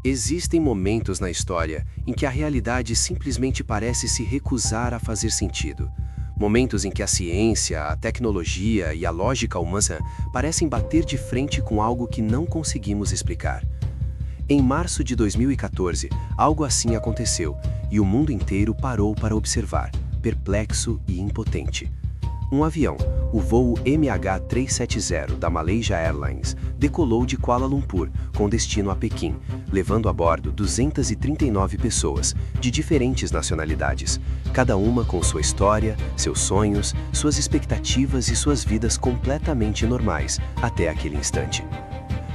Existem momentos na história em que a realidade simplesmente parece se recusar a fazer sentido. Momentos em que a ciência, a tecnologia e a lógica humana parecem bater de frente com algo que não conseguimos explicar. Em março de 2014, algo assim aconteceu e o mundo inteiro parou para observar, perplexo e impotente. Um avião, o voo MH370 da Malaysia Airlines, decolou de Kuala Lumpur com destino a Pequim, levando a bordo 239 pessoas, de diferentes nacionalidades, cada uma com sua história, seus sonhos, suas expectativas e suas vidas completamente normais até aquele instante.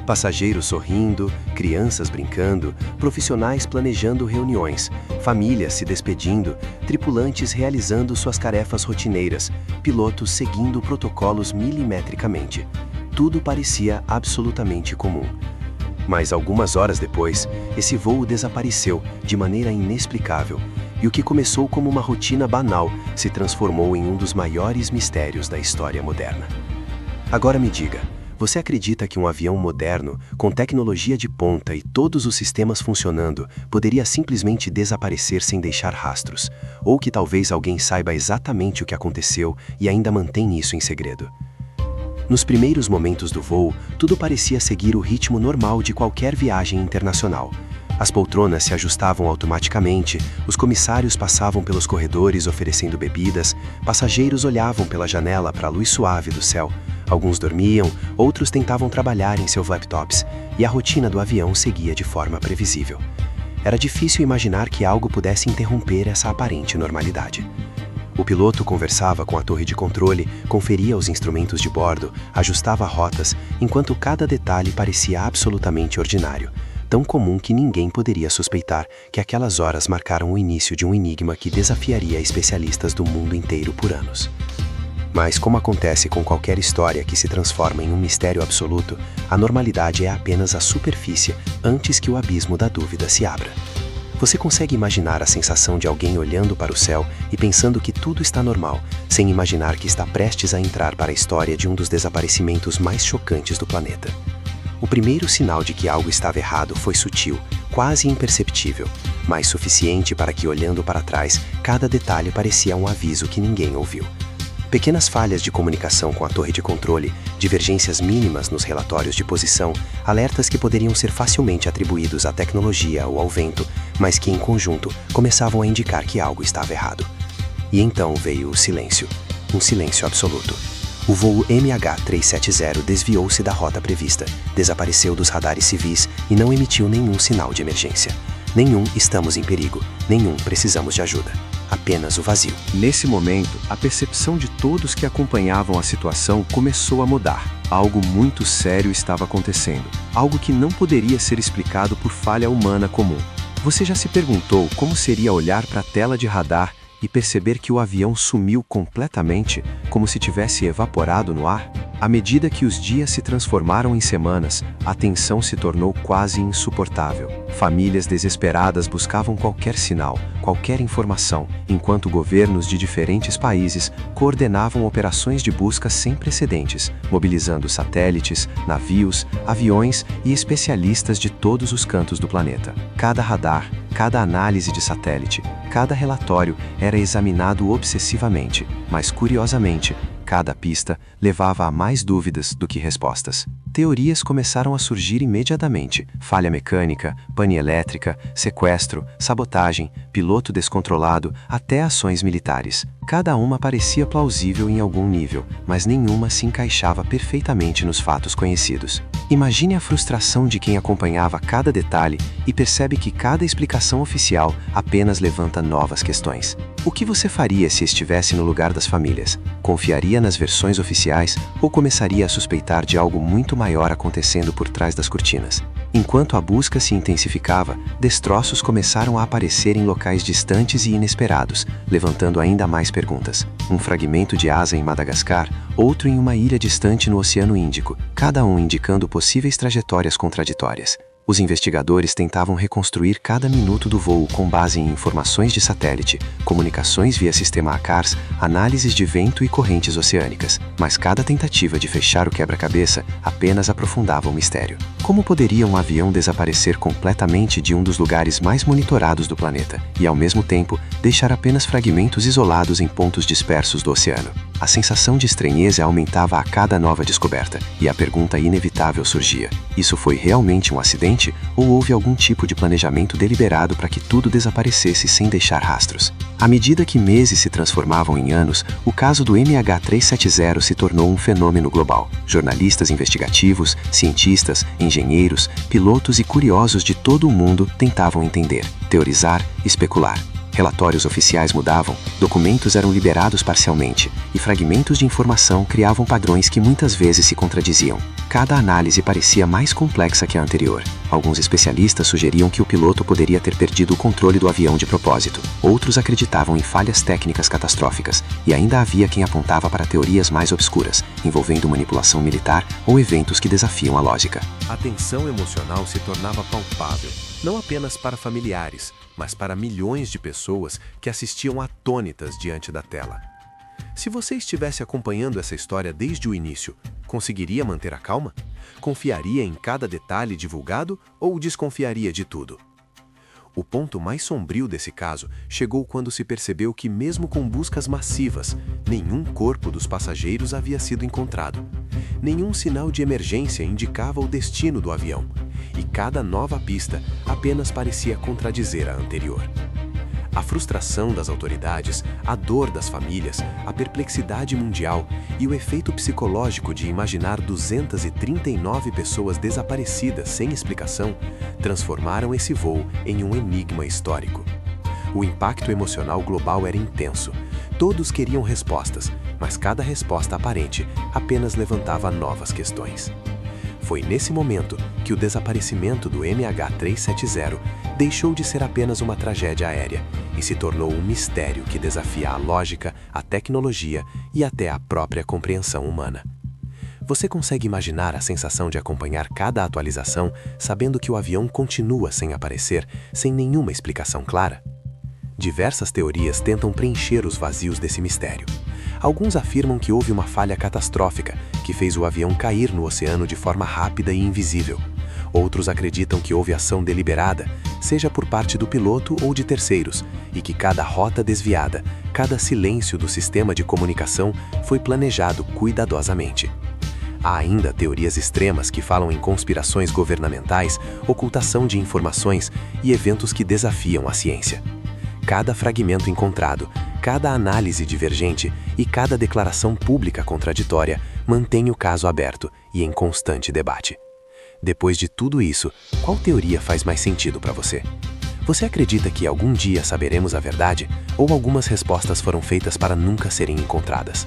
Passageiros sorrindo, crianças brincando, profissionais planejando reuniões, famílias se despedindo, tripulantes realizando suas tarefas rotineiras, pilotos seguindo protocolos milimetricamente. Tudo parecia absolutamente comum. Mas algumas horas depois, esse voo desapareceu de maneira inexplicável, e o que começou como uma rotina banal se transformou em um dos maiores mistérios da história moderna. Agora me diga, você acredita que um avião moderno, com tecnologia de ponta e todos os sistemas funcionando, poderia simplesmente desaparecer sem deixar rastros? Ou que talvez alguém saiba exatamente o que aconteceu e ainda mantém isso em segredo? Nos primeiros momentos do voo, tudo parecia seguir o ritmo normal de qualquer viagem internacional. As poltronas se ajustavam automaticamente, os comissários passavam pelos corredores oferecendo bebidas, passageiros olhavam pela janela para a luz suave do céu. Alguns dormiam, outros tentavam trabalhar em seus laptops, e a rotina do avião seguia de forma previsível. Era difícil imaginar que algo pudesse interromper essa aparente normalidade. O piloto conversava com a torre de controle, conferia os instrumentos de bordo, ajustava rotas, enquanto cada detalhe parecia absolutamente ordinário, tão comum que ninguém poderia suspeitar que aquelas horas marcaram o início de um enigma que desafiaria especialistas do mundo inteiro por anos. Mas, como acontece com qualquer história que se transforma em um mistério absoluto, a normalidade é apenas a superfície antes que o abismo da dúvida se abra. Você consegue imaginar a sensação de alguém olhando para o céu e pensando que tudo está normal, sem imaginar que está prestes a entrar para a história de um dos desaparecimentos mais chocantes do planeta? O primeiro sinal de que algo estava errado foi sutil, quase imperceptível, mas suficiente para que, olhando para trás, cada detalhe parecia um aviso que ninguém ouviu. Pequenas falhas de comunicação com a torre de controle, divergências mínimas nos relatórios de posição, alertas que poderiam ser facilmente atribuídos à tecnologia ou ao vento, mas que em conjunto começavam a indicar que algo estava errado. E então veio o silêncio. Um silêncio absoluto. O voo MH370 desviou-se da rota prevista, desapareceu dos radares civis e não emitiu nenhum sinal de emergência. Nenhum estamos em perigo, nenhum precisamos de ajuda. Apenas o vazio. Nesse momento, a percepção de todos que acompanhavam a situação começou a mudar. Algo muito sério estava acontecendo. Algo que não poderia ser explicado por falha humana comum. Você já se perguntou como seria olhar para a tela de radar e perceber que o avião sumiu completamente, como se tivesse evaporado no ar? À medida que os dias se transformaram em semanas, a tensão se tornou quase insuportável. Famílias desesperadas buscavam qualquer sinal, qualquer informação, enquanto governos de diferentes países coordenavam operações de busca sem precedentes, mobilizando satélites, navios, aviões e especialistas de todos os cantos do planeta. Cada radar, cada análise de satélite, cada relatório era examinado obsessivamente, mas curiosamente, cada pista levava a mais dúvidas do que respostas. Teorias começaram a surgir imediatamente: falha mecânica, pane elétrica, sequestro, sabotagem, piloto descontrolado, até ações militares. Cada uma parecia plausível em algum nível, mas nenhuma se encaixava perfeitamente nos fatos conhecidos. Imagine a frustração de quem acompanhava cada detalhe e percebe que cada explicação oficial apenas levanta novas questões. O que você faria se estivesse no lugar das famílias? Confiaria nas versões oficiais ou começaria a suspeitar de algo muito maior acontecendo por trás das cortinas? Enquanto a busca se intensificava, destroços começaram a aparecer em locais distantes e inesperados, levantando ainda mais perguntas. Um fragmento de asa em Madagascar, outro em uma ilha distante no Oceano Índico, cada um indicando possíveis trajetórias contraditórias. Os investigadores tentavam reconstruir cada minuto do voo com base em informações de satélite, comunicações via sistema ACARS, análises de vento e correntes oceânicas. Mas cada tentativa de fechar o quebra-cabeça apenas aprofundava o mistério. Como poderia um avião desaparecer completamente de um dos lugares mais monitorados do planeta e, ao mesmo tempo, deixar apenas fragmentos isolados em pontos dispersos do oceano? A sensação de estranheza aumentava a cada nova descoberta, e a pergunta inevitável surgia: isso foi realmente um acidente ou houve algum tipo de planejamento deliberado para que tudo desaparecesse sem deixar rastros? À medida que meses se transformavam em anos, o caso do MH370 se tornou um fenômeno global. Jornalistas investigativos, cientistas, engenheiros, pilotos e curiosos de todo o mundo tentavam entender, teorizar, especular. Relatórios oficiais mudavam, documentos eram liberados parcialmente, e fragmentos de informação criavam padrões que muitas vezes se contradiziam. Cada análise parecia mais complexa que a anterior. Alguns especialistas sugeriam que o piloto poderia ter perdido o controle do avião de propósito. Outros acreditavam em falhas técnicas catastróficas, e ainda havia quem apontava para teorias mais obscuras, envolvendo manipulação militar ou eventos que desafiam a lógica. A tensão emocional se tornava palpável, não apenas para familiares, mas para milhões de pessoas que assistiam atônitas diante da tela. Se você estivesse acompanhando essa história desde o início, conseguiria manter a calma? Confiaria em cada detalhe divulgado ou desconfiaria de tudo? O ponto mais sombrio desse caso chegou quando se percebeu que, mesmo com buscas massivas, nenhum corpo dos passageiros havia sido encontrado. Nenhum sinal de emergência indicava o destino do avião, e cada nova pista apenas parecia contradizer a anterior. A frustração das autoridades, a dor das famílias, a perplexidade mundial e o efeito psicológico de imaginar 239 pessoas desaparecidas sem explicação transformaram esse voo em um enigma histórico. O impacto emocional global era intenso. Todos queriam respostas, mas cada resposta aparente apenas levantava novas questões. Foi nesse momento que o desaparecimento do MH370 deixou de ser apenas uma tragédia aérea e se tornou um mistério que desafia a lógica, a tecnologia e até a própria compreensão humana. Você consegue imaginar a sensação de acompanhar cada atualização sabendo que o avião continua sem aparecer, sem nenhuma explicação clara? Diversas teorias tentam preencher os vazios desse mistério. Alguns afirmam que houve uma falha catastrófica que fez o avião cair no oceano de forma rápida e invisível. Outros acreditam que houve ação deliberada, seja por parte do piloto ou de terceiros, e que cada rota desviada, cada silêncio do sistema de comunicação foi planejado cuidadosamente. Há ainda teorias extremas que falam em conspirações governamentais, ocultação de informações e eventos que desafiam a ciência. Cada fragmento encontrado, cada análise divergente e cada declaração pública contraditória mantém o caso aberto e em constante debate. Depois de tudo isso, qual teoria faz mais sentido para você? Você acredita que algum dia saberemos a verdade ou algumas respostas foram feitas para nunca serem encontradas?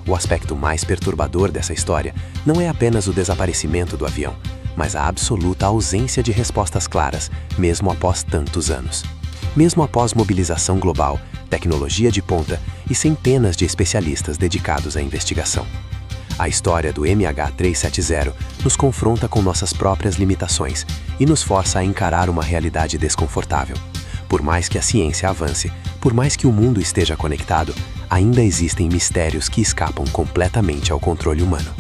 O aspecto mais perturbador dessa história não é apenas o desaparecimento do avião, mas a absoluta ausência de respostas claras, mesmo após tantos anos. Mesmo após mobilização global, tecnologia de ponta e centenas de especialistas dedicados à investigação. A história do MH370 nos confronta com nossas próprias limitações e nos força a encarar uma realidade desconfortável. Por mais que a ciência avance, por mais que o mundo esteja conectado, ainda existem mistérios que escapam completamente ao controle humano.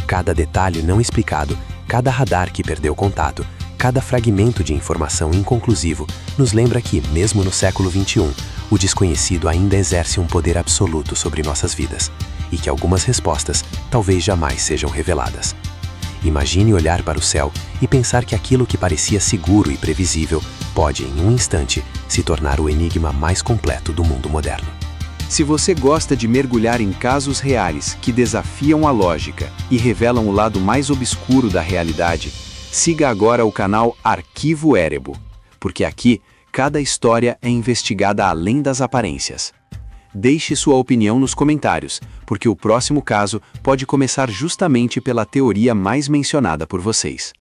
Cada detalhe não explicado, cada radar que perdeu contato, cada fragmento de informação inconclusivo nos lembra que, mesmo no século XXI, o desconhecido ainda exerce um poder absoluto sobre nossas vidas, e que algumas respostas talvez jamais sejam reveladas. Imagine olhar para o céu e pensar que aquilo que parecia seguro e previsível pode, em um instante, se tornar o enigma mais completo do mundo moderno. Se você gosta de mergulhar em casos reais que desafiam a lógica e revelam o lado mais obscuro da realidade, siga agora o canal Arquivo Erebo, porque aqui cada história é investigada além das aparências. Deixe sua opinião nos comentários, porque o próximo caso pode começar justamente pela teoria mais mencionada por vocês.